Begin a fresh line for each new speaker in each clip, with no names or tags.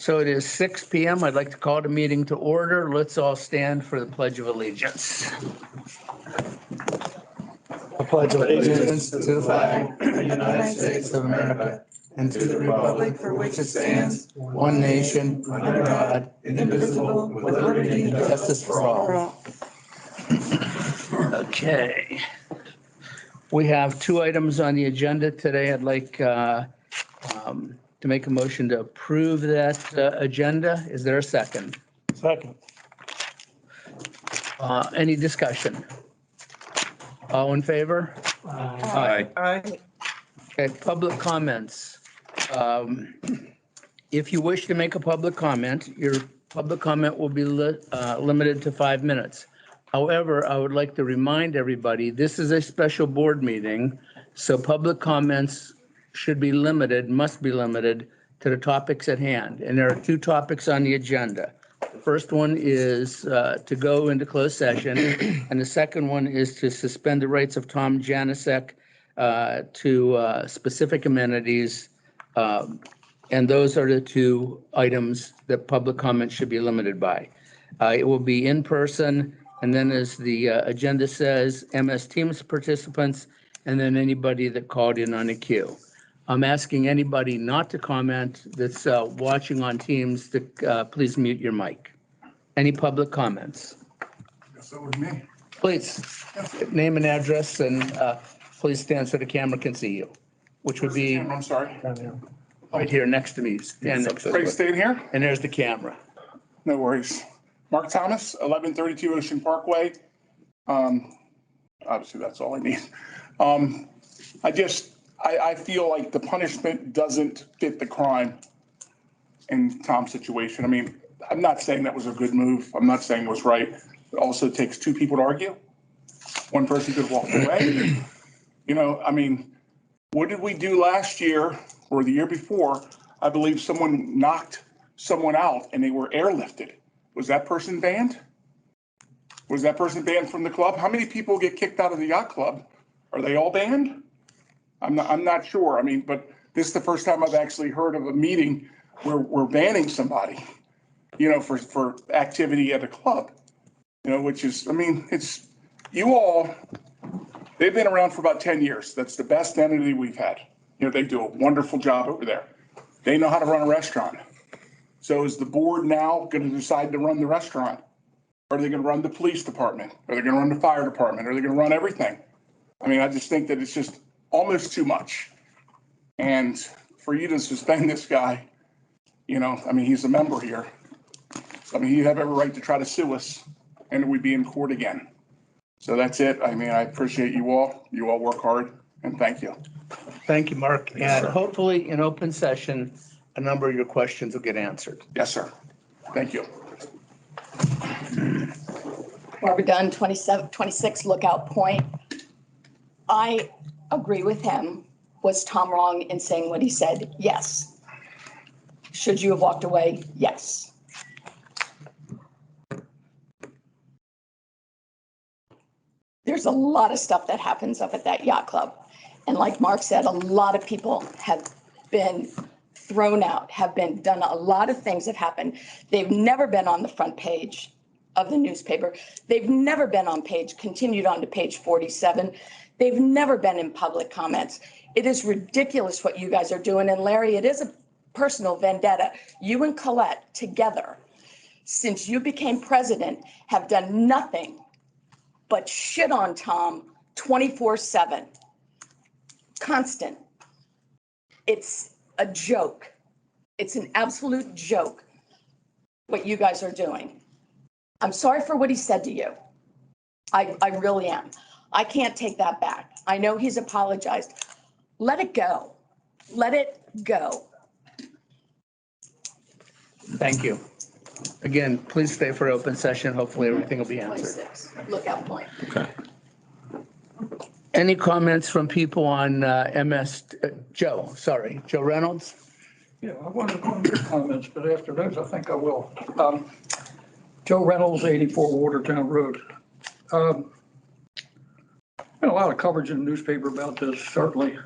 So it is 6 p.m. I'd like to call the meeting to order. Let's all stand for the Pledge of Allegiance.
I pledge allegiance to the flag of the United States of America and to the republic for which it stands, one nation, under God, indivisible, with liberty and justice for all.
Okay. We have two items on the agenda today. I'd like to make a motion to approve that agenda. Is there a second?
Second.
Any discussion? All in favor?
Aye.
Aye.
Okay, public comments. If you wish to make a public comment, your public comment will be limited to 5 minutes. However, I would like to remind everybody, this is a special board meeting, so public comments should be limited, must be limited to the topics at hand. And there are two topics on the agenda. The first one is to go into closed session, and the second one is to suspend the rights of Tom Janicek to specific amenities. And those are the two items that public comment should be limited by. It will be in person, and then as the agenda says, MS Teams participants, and then anybody that called in on a queue. I'm asking anybody not to comment that's watching on Teams to please mute your mic. Any public comments?
Yes, that was me.
Please, name and address, and please stand so the camera can see you, which would be
I'm sorry.
right here next to me. Stand next to
Ready to
me.
stay in here?
And there's the camera.
No worries. Mark Thomas, 1132 Ocean Parkway. Obviously, that's all I need. I feel like the punishment doesn't fit the crime in Tom's situation. I mean, I'm not saying that was a good move. I'm not saying it was right. It also takes two people to argue. One person could walk away. You know, I mean, what did we do last year or the year before? I believe someone knocked someone out and they were airlifted. Was that person banned? Was that person banned from the club? How many people get kicked out of the yacht club? Are they all banned? I'm not sure. I mean, but this is the first time I've actually heard of a meeting where we're banning somebody, you know, for activity at a club, you know, which is, I mean, it's, you all, they've been around for about 10 years. That's the best entity we've had. You know, they do a wonderful job over there. They know how to run a restaurant. So is the board now going to decide to run the restaurant? Are they going to run the police department? Are they going to run the fire department? Are they going to run everything? I mean, I just think that it's just almost too much. And for you to suspend this guy, you know, I mean, he's a member here. So, I mean, he'd have every right to try to sue us and we'd be in court again. So that's it. I mean, I appreciate you all. You all work hard and thank you.
Thank you, Mark. And hopefully in open session, a number of your questions will get answered.
Yes, sir. Thank you.
Barbara Dunn, 26 Lookout Point. I agree with him. Was Tom wrong in saying what he said? Yes. Should you have walked away? Yes. There's a lot of stuff that happens up at that yacht club. And like Mark said, a lot of people have been thrown out, have been done, a lot of things have happened. They've never been on the front page of the newspaper. They've never been on continued on to page 47. They've never been in public comments. It is ridiculous what you guys are doing. And Larry, it is a personal vendetta. You and Colette together, since you became president, have done nothing but shit on Tom 24/7. Constant. It's a joke. It's an absolute joke what you guys are doing. I'm sorry for what he said to you. I really am. I can't take that back. I know he's apologized. Let it go. Let it go.
Thank you. Again, please stay for open session. Hopefully everything will be answered.
26, Lookout Point.
Okay.
Any comments from people on Joe Reynolds?
Yeah, I wanted to make comments, but after those, I think I will. Joe Reynolds, 84 Watertown Road. Been a lot of coverage in the newspaper about this, certainly.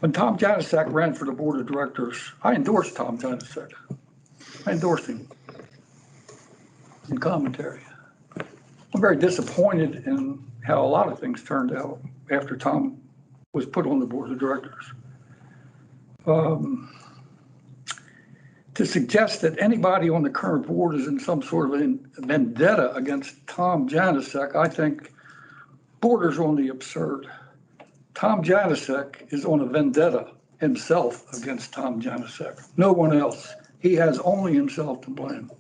When Tom Janicek ran for the board of directors, I endorsed Tom Janicek. I endorsed him in commentary. I'm very disappointed in how a lot of things turned out after Tom was put on the board of directors. To suggest that anybody on the current board is in some sort of a vendetta against Tom Janicek, I think borders on the absurd. Tom Janicek is on a vendetta himself against Tom Janicek. No one else. He has only himself to blame.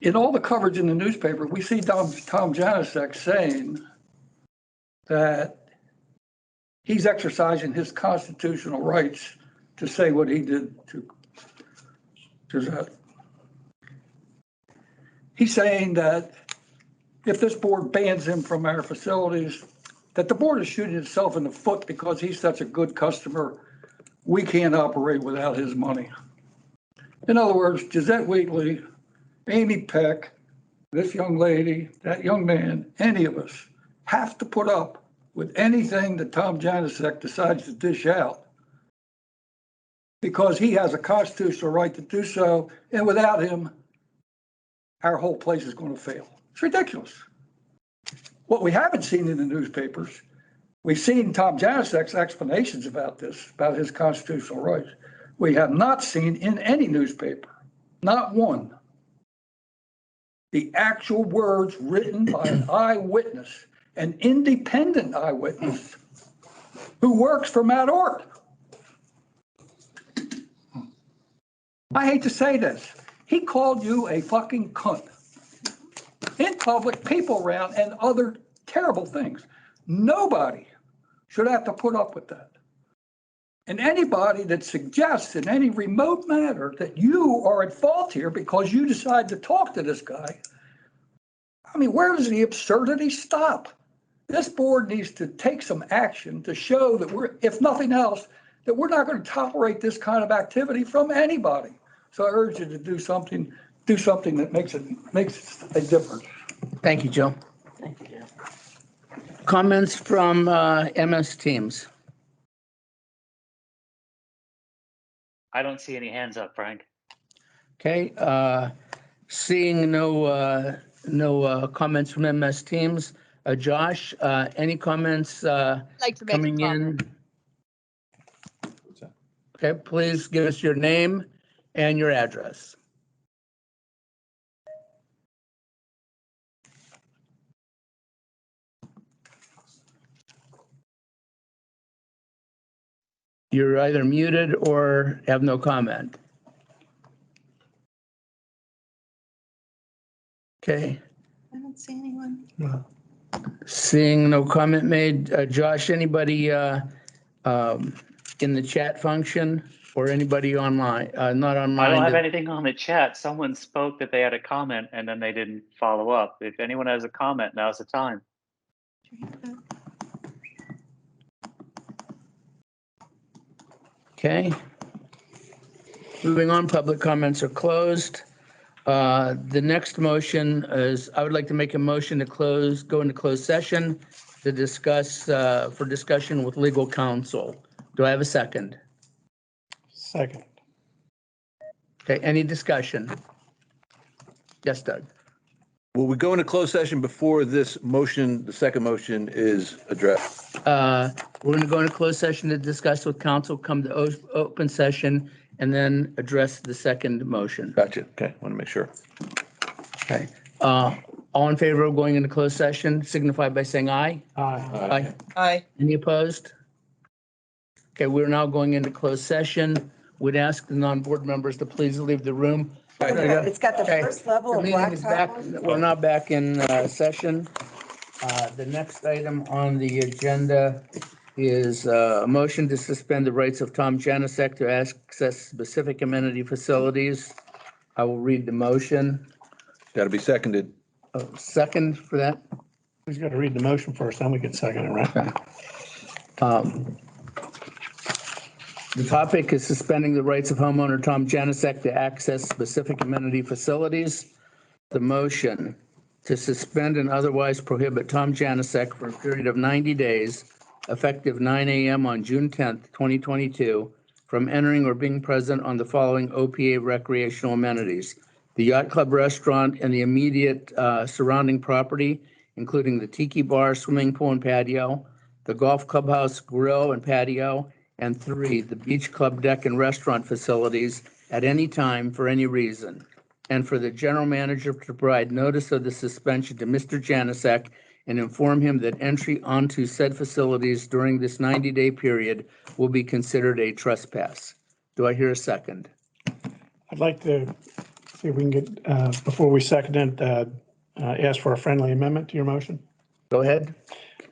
In all the coverage in the newspaper, we see Tom Janicek saying that he's exercising his constitutional rights to say what he did to that. He's saying that if this board bans him from our facilities, that the board is shooting itself in the foot because he's such a good customer. We can't operate without his money. In other words, Gisette Wheatley, Amy Peck, this young lady, that young man, any of us have to put up with anything that Tom Janicek decides to dish out because he has a constitutional right to do so, and without him, our whole place is going to fail. It's ridiculous. What we haven't seen in the newspapers, we've seen Tom Janicek's explanations about this, about his constitutional rights. We have not seen in any newspaper, not one, the actual words written by an eyewitness, an independent eyewitness who works for Matt Ort. I hate to say this. He called you a fucking cunt in public, people around, and other terrible things. Nobody should have to put up with that. And anybody that suggests in any remote manner that you are at fault here because you decide to talk to this guy, I mean, where does the absurdity stop? This board needs to take some action to show that we're, if nothing else, that we're not going to tolerate this kind of activity from anybody. So I urge you to do something that makes a difference.
Thank you, Joe.
Thank you, Joe.
Comments from MS Teams?
I don't see any hands up, Frank.
Okay, seeing no comments from MS Teams. Josh, any comments
Like to make a
coming in?
comment.
Okay, please give us your name and your address. You're either muted or have no comment. Okay,
I don't see anyone.
seeing no comment made. Josh, anybody in the chat function or anybody online? Not online.
I don't have anything on the chat. Someone spoke that they had a comment and then they didn't follow up. If anyone has a comment, now's the time.
Okay. Moving on, public comments are closed. The next motion is, I would like to make a motion to go into closed session to discuss, for discussion with legal counsel. Do I have a second?
Second.
Okay, any discussion? Yes, Doug?
Will we go into closed session before this motion, the second motion is addressed?
We're going to go into closed session to discuss with counsel, come to open session, and then address the second motion.
Gotcha. Okay, want to make sure.
Okay. All in favor of going into closed session, signify by saying aye.
Aye.
Aye.
Any opposed? Okay, we're now going into closed session. Would ask the non-board members to please leave the room.
It's got the
Okay.
first level
The
of
meeting is back,
blacktop.
we're now back in session. The next item on the agenda is a motion to suspend the rights of Tom Janicek to access specific amenity facilities. I will read the motion.
Got to be seconded.
Second for that?
Who's got to read the motion first, then we can second it, right?
The topic is suspending the rights of homeowner Tom Janicek to access specific amenity facilities. The motion, to suspend and otherwise prohibit Tom Janicek for a period of 90 days, effective 9 a.m. on June 10th, 2022, from entering or being present on the following OPA recreational amenities: the Yacht Club restaurant and the immediate surrounding property, including the Tiki Bar, swimming pool and patio, the Golf Clubhouse grill and patio, and 3, the Beach Club deck and restaurant facilities at any time for any reason. And for the general manager to provide notice of the suspension to Mr. Janicek and inform him that entry onto said facilities during this 90-day period will be considered a trespass. Do I hear a second?
I'd like to see if we can get, before we second it, ask for a friendly amendment to your motion.
Go ahead.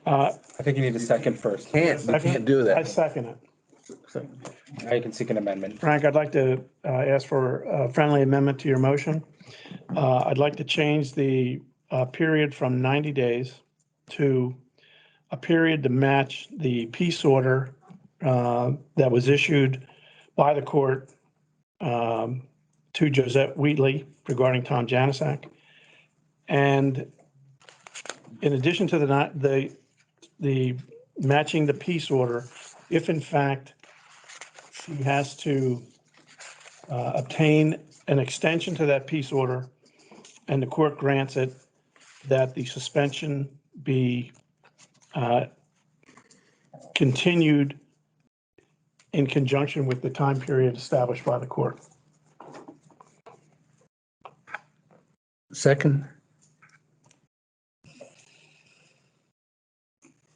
I think you need a second first.
We can't do
I
that.
second it.
Now you can seek an amendment.
Frank, I'd like to ask for a friendly amendment to your motion. I'd like to change the period from 90 days to a period to match the peace order that was issued by the court to Josette Wheatley regarding Tom Janicek. And in addition to the matching the peace order, if in fact she has to obtain an extension to that peace order and the court grants it, that the suspension be continued in conjunction with the time period established by the court.
Second?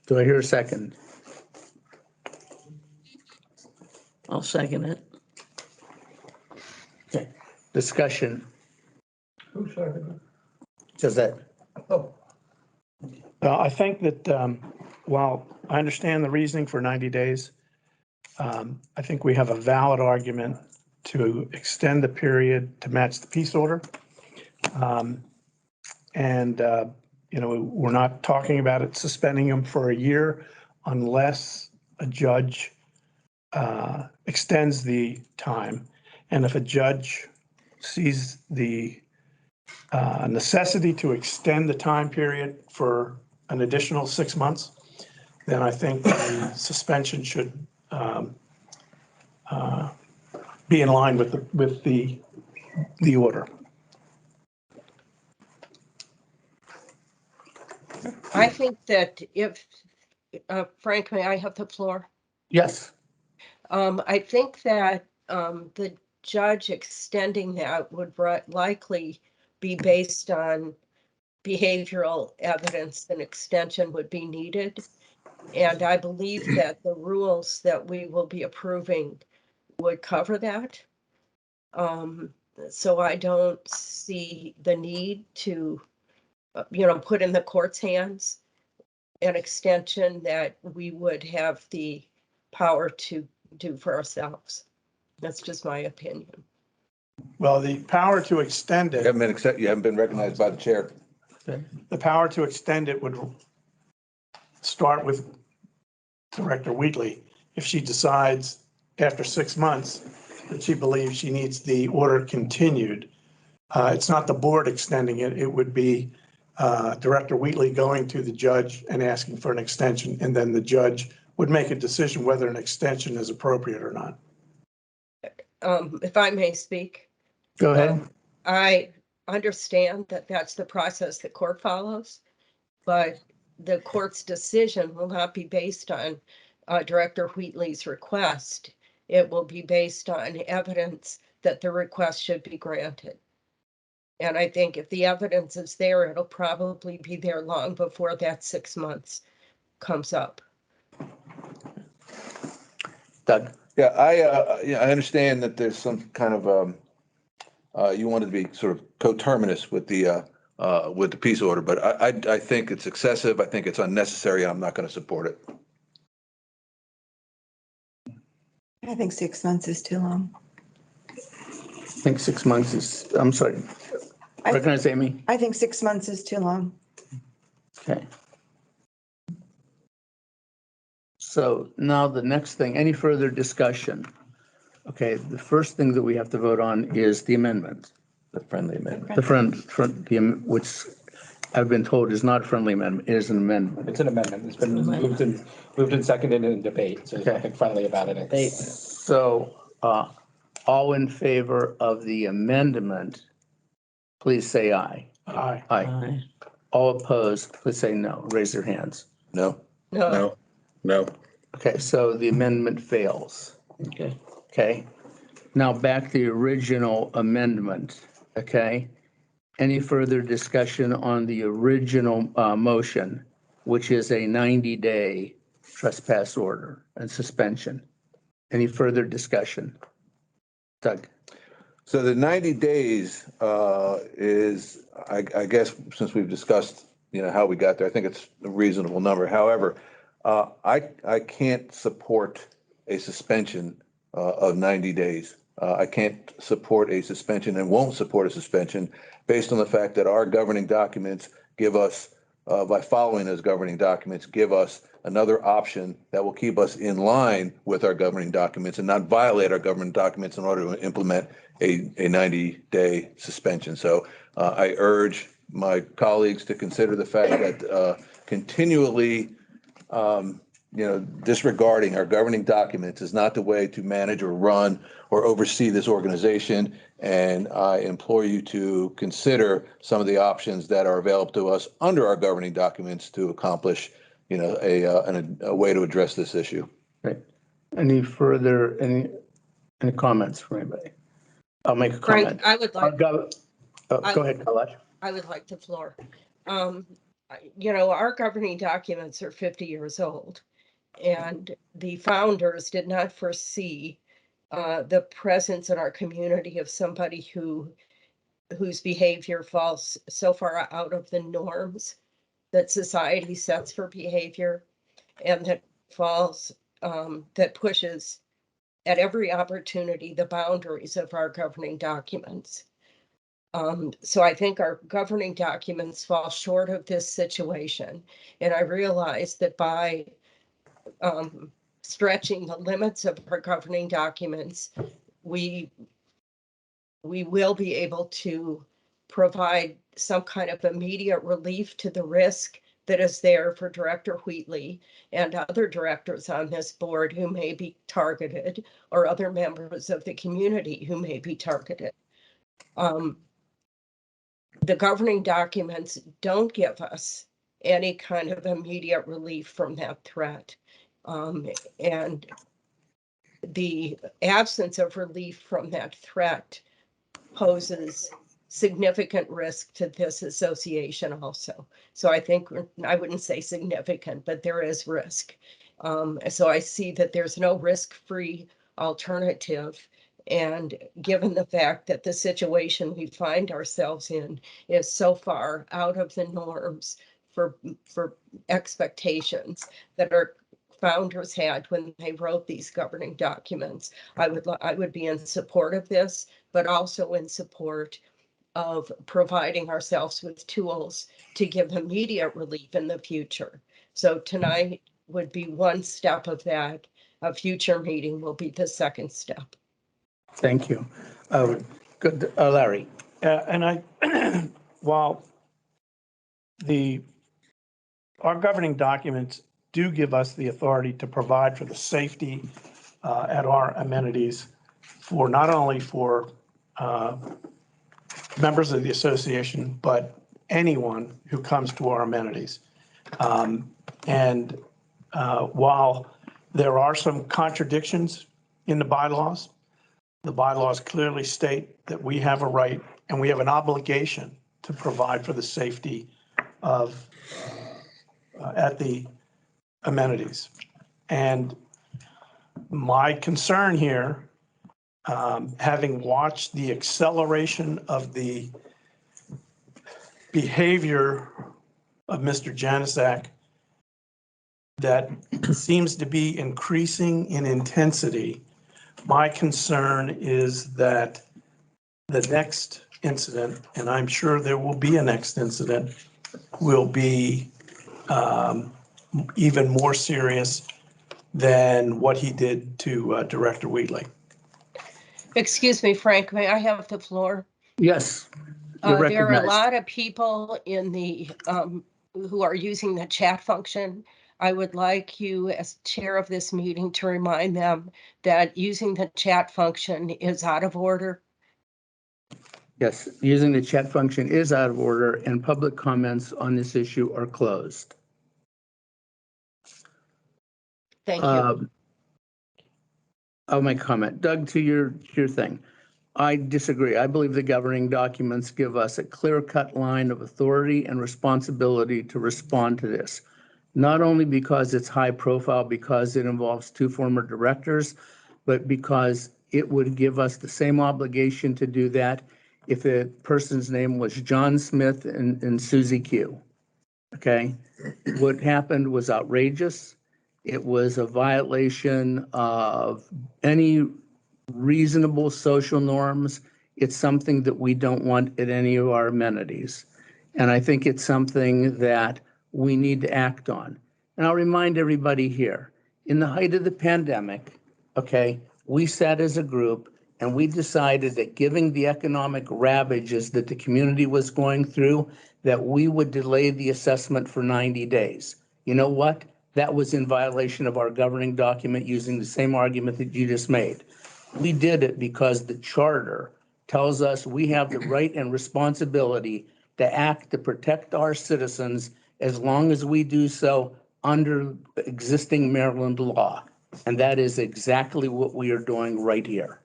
Do I hear a second?
I'll second it.
Okay. Discussion.
Who seconded?
Josette?
Oh,
I think that while I understand the reasoning for 90 days, I think we have a valid argument to extend the period to match the peace order. We're not talking about it suspending him for a year unless a judge extends the time. And if a judge sees the necessity to extend the time period for an additional 6 months, then I think the suspension should be in line with the order.
I think that if, Frank, may I have the floor?
Yes.
I think that the judge extending that would likely be based on behavioral evidence. An extension would be needed. And I believe that the rules that we will be approving would cover that. So I don't see the need to, put in the court's hands an extension that we would have the power to do for ourselves. That's just my opinion.
Well, the power to extend
You
it,
haven't been recognized by the chair.
the power to extend it would start with Director Wheatley. If she decides after 6 months that she believes she needs the order continued, it's not the board extending it. It would be Director Wheatley going to the judge and asking for an extension, and then the judge would make a decision whether an extension is appropriate or not.
If I may speak.
Go ahead.
I understand that that's the process the court follows, but the court's decision will not be based on Director Wheatley's request. It will be based on evidence that the request should be granted. And I think if the evidence is there, it'll probably be there long before that 6 months comes up.
Doug?
Yeah, I understand that there's some kind of, you wanted to be sort of coterminous with the peace order, but I think it's excessive. I think it's unnecessary. I'm not going to support it.
I think 6 months is too long.
I think 6 months is, I'm sorry. Recognize Amy?
I think 6 months is too long.
Okay. So now the next thing, any further discussion? Okay, the first thing that we have to vote on is the amendment.
The friendly amendment.
The which I've been told is not a friendly amendment, it is an amendment.
It's an amendment. It's been moved and seconded in debate, so there's
Okay.
nothing friendly about it.
So, all in favor of the amendment, please say aye.
Aye.
Aye. All opposed, please say no. Raise your hands.
No?
No,
No.
Okay, so the amendment fails.
Okay.
Okay. Now back to the original amendment, okay? Any further discussion on the original motion, which is a 90-day trespass order and suspension? Any further discussion? Doug?
So the 90 days is, I guess, since we've discussed, how we got there, I think it's a reasonable number. However, I can't support a suspension of 90 days. I can't support a suspension and won't support a suspension based on the fact that our governing documents give us, by following those governing documents, give us another option that will keep us in line with our governing documents and not violate our governing documents in order to implement a 90-day suspension. So I urge my colleagues to consider the fact that continually disregarding our governing documents is not the way to manage or run or oversee this organization. And I implore you to consider some of the options that are available to us under our governing documents to accomplish, a way to address this issue.
Right. Any comments from anybody? I'll make a comment.
Frank, I would like,
Go ahead, Kailash.
I would like the floor. Our governing documents are 50 years old, and the founders did not foresee the presence in our community of somebody whose behavior falls so far out of the norms that society sets for behavior, and that pushes at every opportunity the boundaries of our governing documents. So I think our governing documents fall short of this situation. And I realize that by stretching the limits of our governing documents, we will be able to provide some kind of immediate relief to the risk that is there for Director Wheatley and other directors on this board who may be targeted, or other members of the community who may be targeted. The governing documents don't give us any kind of immediate relief from that threat. And the absence of relief from that threat poses significant risk to this association also. So I think, I wouldn't say significant, but there is risk. So I see that there's no risk-free alternative. And given the fact that the situation we find ourselves in is so far out of the norms for expectations that our founders had when they wrote these governing documents, I would be in support of this, but also in support of providing ourselves with tools to give immediate relief in the future. So tonight would be one step of that. A future meeting will be the second step.
Thank you. Good, Larry.
And while our governing documents do give us the authority to provide for the safety at our amenities for not only for members of the association, but anyone who comes to our amenities. And while there are some contradictions in the bylaws clearly state that we have a right and we have an obligation to provide for the safety of at the amenities. And my concern here, having watched the acceleration of the behavior of Mr. Janicek that seems to be increasing in intensity, my concern is that the next incident, and I'm sure there will be a next incident, will be even more serious than what he did to Director Wheatley.
Excuse me, Frank, may I have the floor?
Yes. You're
There are a
recognized.
lot of people in the, who are using the chat function. I would like you, as chair of this meeting, to remind them that using the chat function is out of order.
Yes, using the chat function is out of order and public comments on this issue are closed.
Thank you.
I'll make a comment. Doug, to your thing. I disagree. I believe the governing documents give us a clear-cut line of authority and responsibility to respond to this. Not only because it's high profile, because it involves two former directors, but because it would give us the same obligation to do that if a person's name was John Smith and Susie Q. Okay? What happened was outrageous. It was a violation of any reasonable social norms. It's something that we don't want at any of our amenities. And I think it's something that we need to act on. And I'll remind everybody here, in the height of the pandemic, okay, we sat as a group and we decided that given the economic ravages that the community was going through, that we would delay the assessment for 90 days. You know what? That was in violation of our governing document using the same argument that you just made. We did it because the charter tells us we have the right and responsibility to act to protect our citizens as long as we do so under existing Maryland law. And that is exactly what we are doing right here.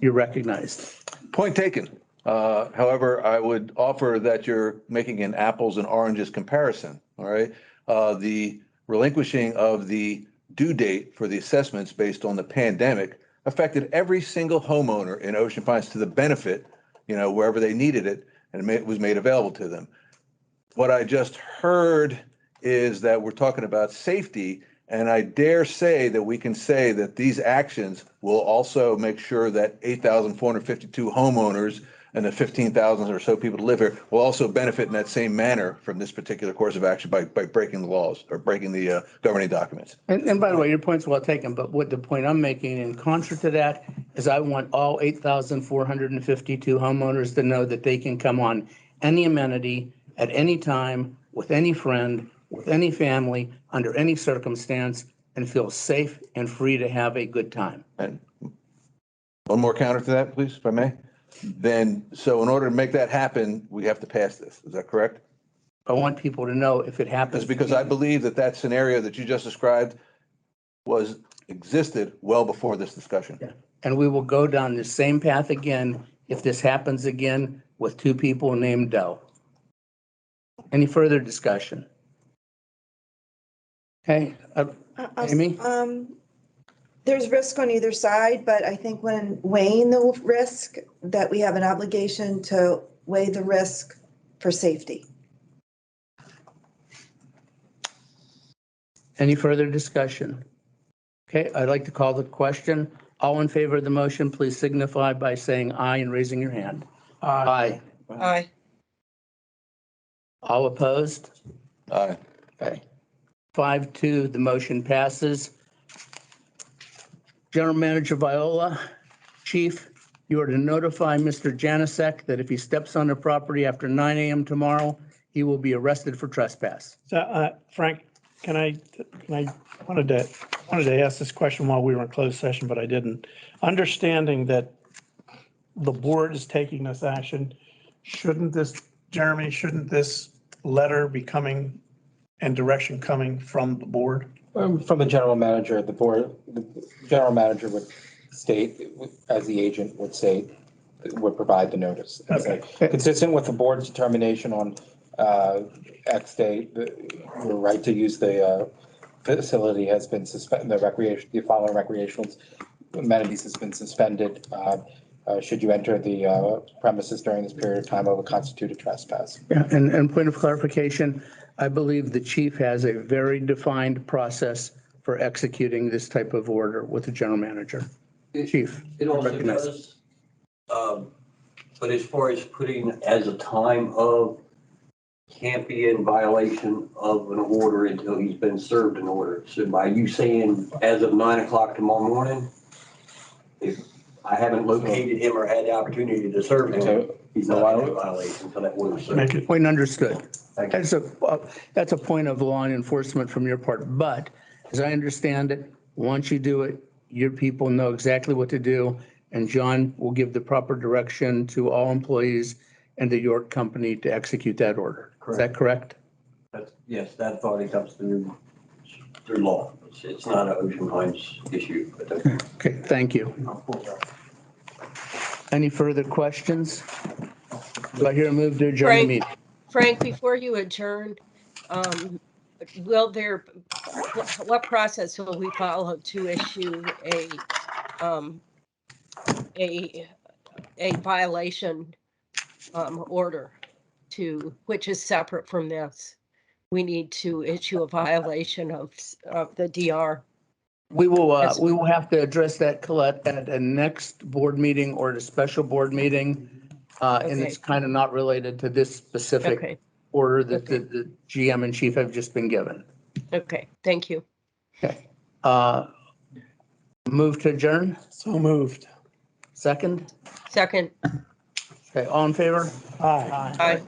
You're recognized.
Point taken. However, I would offer that you're making an apples and oranges comparison, all right? The relinquishing of the due date for the assessments based on the pandemic affected every single homeowner in Ocean Pines to the benefit, wherever they needed it, and it was made available to them. What I just heard is that we're talking about safety, and I dare say that we can say that these actions will also make sure that 8,452 homeowners and the 15,000 or so people who live here will also benefit in that same manner from this particular course of action by breaking the laws or breaking the governing documents.
And by the way, your point's well taken, but what the point I'm making in contra to that is I want all 8,452 homeowners to know that they can come on any amenity at any time with any friend, with any family, under any circumstance, and feel safe and free to have a good time.
And one more counter to that, please, if I may. Then, so in order to make that happen, we have to pass this. Is that correct?
I want people to know if it happens.
Because I believe that scenario that you just described existed well before this discussion.
Yeah. And we will go down the same path again if this happens again with two people named Doe. Any further discussion? Okay, Amy?
There's risk on either side, but I think when weighing the risk, that we have an obligation to weigh the risk for safety.
Any further discussion? Okay, I'd like to call the question. All in favor of the motion, please signify by saying aye and raising your hand. Aye.
Aye.
All opposed?
Aye.
Okay. 5-2, the motion passes. General Manager Viola, Chief, you are to notify Mr. Janicek that if he steps on the property after 9 a.m. tomorrow, he will be arrested for trespass.
So, Frank, I wanted to ask this question while we were in closed session, but I didn't. Understanding that the board is taking this action, shouldn't this letter be coming and direction coming from the board?
From the general manager, the general manager would state, as the agent would say, would provide the notice.
Okay.
Consistent with the board's determination on X date, the right to use the facility has been suspended, the following recreational amenities has been suspended. Should you enter the premises during this period of time, it will constitute a trespass.
Yeah, and point of clarification, I believe the chief has a very defined process for executing this type of order with the general manager. Chief.
It also
recognize.
does, but as far as putting as a time of, can't be in violation of an order until he's been served an order. So by you saying as of 9 o'clock tomorrow morning, if I haven't located him or had the opportunity to serve him. He's not in violation, so that was.
Make it,
Point understood.
Thank you.
That's a point of law and enforcement from your part, but as I understand it, once you do it, your people know exactly what to do, and John will give the proper direction to all employees and the York company to execute that order. Is that correct?
Yes, that authority comes through law. It's not an Ocean Heights issue, but
Okay, thank you. Any further questions? Do I hear a move to adjourn the meeting?
Frank, before you adjourn, will there, what process will we follow to issue a violation order which is separate from this? We need to issue a violation of the DR.
We will have to address that, Colette, at a next board meeting or at a special board meeting. And it's kind of not related to this specific
Okay.
order that the GM and chief have just been given.
Okay, thank you.
Okay. Move to adjourn?
so moved.
Second,
Okay, all in favor?
Aye.
aye.